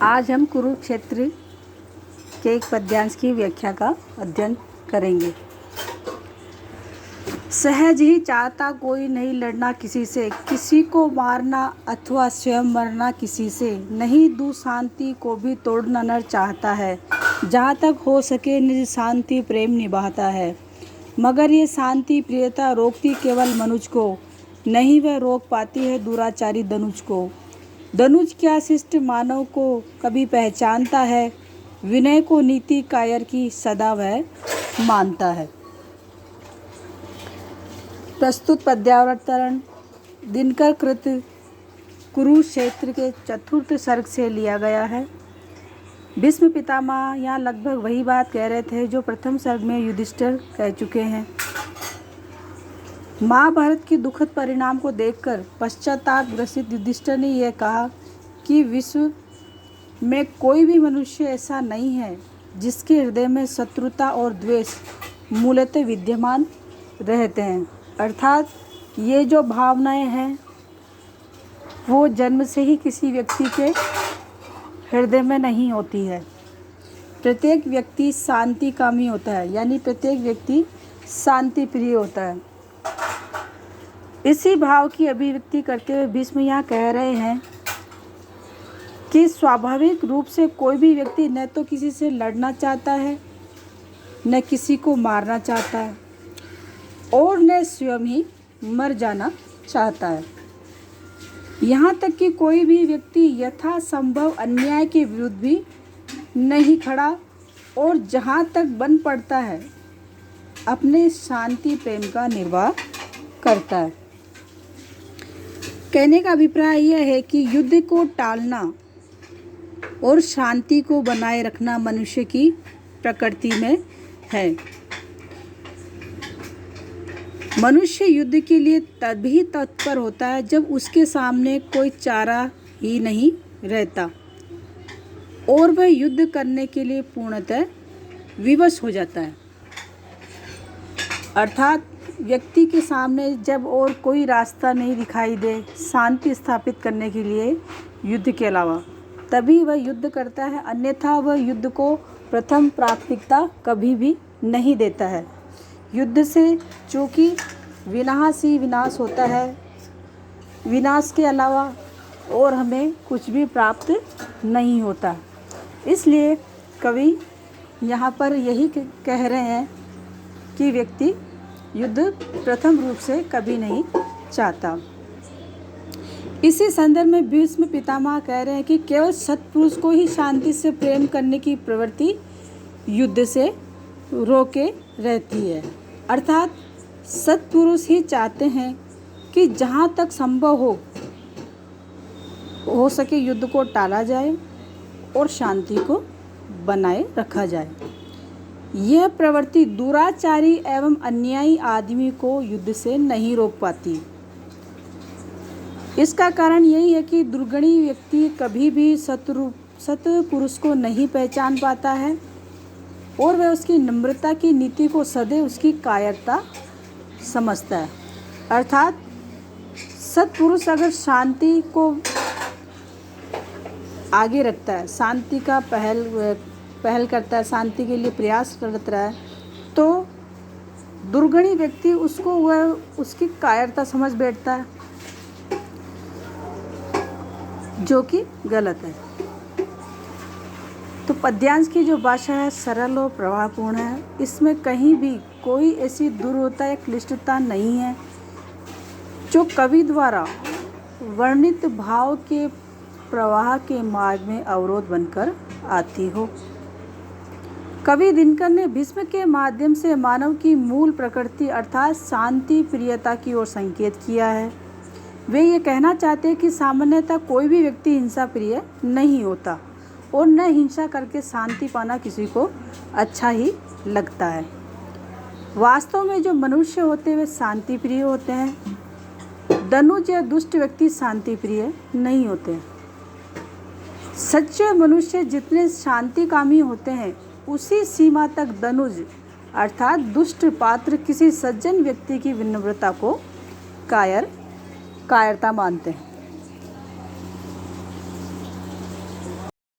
आज हम कुरुक्षेत्र के एक पद्यांश की व्याख्या का अध्ययन करेंगे। सहज ही चाहता कोई नहीं लड़ना किसी से, किसी को मारना अथवा स्वयं मरना किसी से। नहीं दू शांति को भी तोड़ना नर चाहता है, जहाँ तक हो सके निज शांति प्रेम निभाता है। मगर ये शांति प्रियता रोकती केवल मनुज को, नहीं वह रोक पाती है दुराचारी दनुज को। दनुज क्या शिष्ट मानव को कभी पहचानता है, विनय को नीति कायर की सदा वह मानता है। प्रस्तुत पद्यावतरण दिनकर कृत कुरुक्षेत्र के चतुर्थ सर्ग से लिया गया है। भीष्म पितामह यहाँ लगभग वही बात कह रहे थे जो प्रथम सर्ग में युधिष्ठिर कह चुके हैं। महाभारत के दुखद परिणाम को देखकर पश्चाताप ग्रसित युधिष्ठिर ने यह कहा कि विश्व में कोई भी मनुष्य ऐसा नहीं है जिसके हृदय में शत्रुता और द्वेष मूलतः विद्यमान रहते हैं। अर्थात ये जो भावनाएं हैं वो जन्म से ही किसी व्यक्ति के हृदय में नहीं होती है। प्रत्येक व्यक्ति शांतिकामी होता है, यानी प्रत्येक व्यक्ति शांति प्रिय होता है। इसी भाव की अभिव्यक्ति करते हुए भीष्म यहाँ कह रहे हैं कि स्वाभाविक रूप से कोई भी व्यक्ति न तो किसी से लड़ना चाहता है, न किसी को मारना चाहता है और न स्वयं ही मर जाना चाहता है। यहाँ तक कि कोई भी व्यक्ति यथासंभव अन्याय के विरुद्ध भी नहीं खड़ा और जहाँ तक बन पड़ता है अपने शांति प्रेम का निर्वाह करता है। कहने का अभिप्राय यह है कि युद्ध को टालना और शांति को बनाए रखना मनुष्य की प्रकृति में है। मनुष्य युद्ध के लिए तभी तत्पर होता है जब उसके सामने कोई चारा ही नहीं रहता और वह युद्ध करने के लिए पूर्णतः विवश हो जाता है। अर्थात व्यक्ति के सामने जब और कोई रास्ता नहीं दिखाई दे शांति स्थापित करने के लिए युद्ध के अलावा, तभी वह युद्ध करता है, अन्यथा वह युद्ध को प्रथम प्राथमिकता कभी भी नहीं देता है। युद्ध से चूँकि विनाश ही विनाश होता है, विनाश के अलावा और हमें कुछ भी प्राप्त नहीं होता। इसलिए कवि यहाँ पर यही कह रहे हैं कि व्यक्ति युद्ध प्रथम रूप से कभी नहीं चाहता। इसी संदर्भ में भीष्म पितामह कह रहे हैं कि केवल सत्पुरुष को ही शांति से प्रेम करने की प्रवृत्ति युद्ध से रोके रहती है। अर्थात सत्पुरुष ही चाहते हैं कि जहाँ तक संभव हो सके युद्ध को टाला जाए और शांति को बनाए रखा जाए। यह प्रवृत्ति दुराचारी एवं अन्यायी आदमी को युद्ध से नहीं रोक पाती। इसका कारण यही है कि दुर्गुणी व्यक्ति कभी भी सत्पुरुष को नहीं पहचान पाता है और वह उसकी नम्रता की नीति को सदैव उसकी कायरता समझता है। अर्थात सत्पुरुष अगर शांति को आगे रखता है, शांति का पहल करता है, शांति के लिए प्रयास करता है, तो दुर्गुणी व्यक्ति उसको वह उसकी कायरता समझ बैठता है, जो कि गलत है। तो पद्यांश की जो भाषा है सरल और प्रभावपूर्ण है। इसमें कहीं भी कोई ऐसी दुर्वता या क्लिष्टता नहीं है जो कवि द्वारा वर्णित भाव के प्रवाह के मार्ग में अवरोध बनकर आती हो। कवि दिनकर ने भीष्म के माध्यम से मानव की मूल प्रकृति अर्थात शांति प्रियता की ओर संकेत किया है। वे ये कहना चाहते हैं कि सामान्यतः कोई भी व्यक्ति हिंसा प्रिय नहीं होता और न हिंसा करके शांति पाना किसी को अच्छा ही लगता है। वास्तव में जो मनुष्य होते हैं वे शांति प्रिय होते हैं। दनुज या दुष्ट व्यक्ति शांति प्रिय नहीं होते। सच्चे मनुष्य जितने शांतिकामी होते हैं उसी सीमा तक दनुज अर्थात दुष्ट पात्र किसी सज्जन व्यक्ति की विनम्रता को कायरता मानते हैं।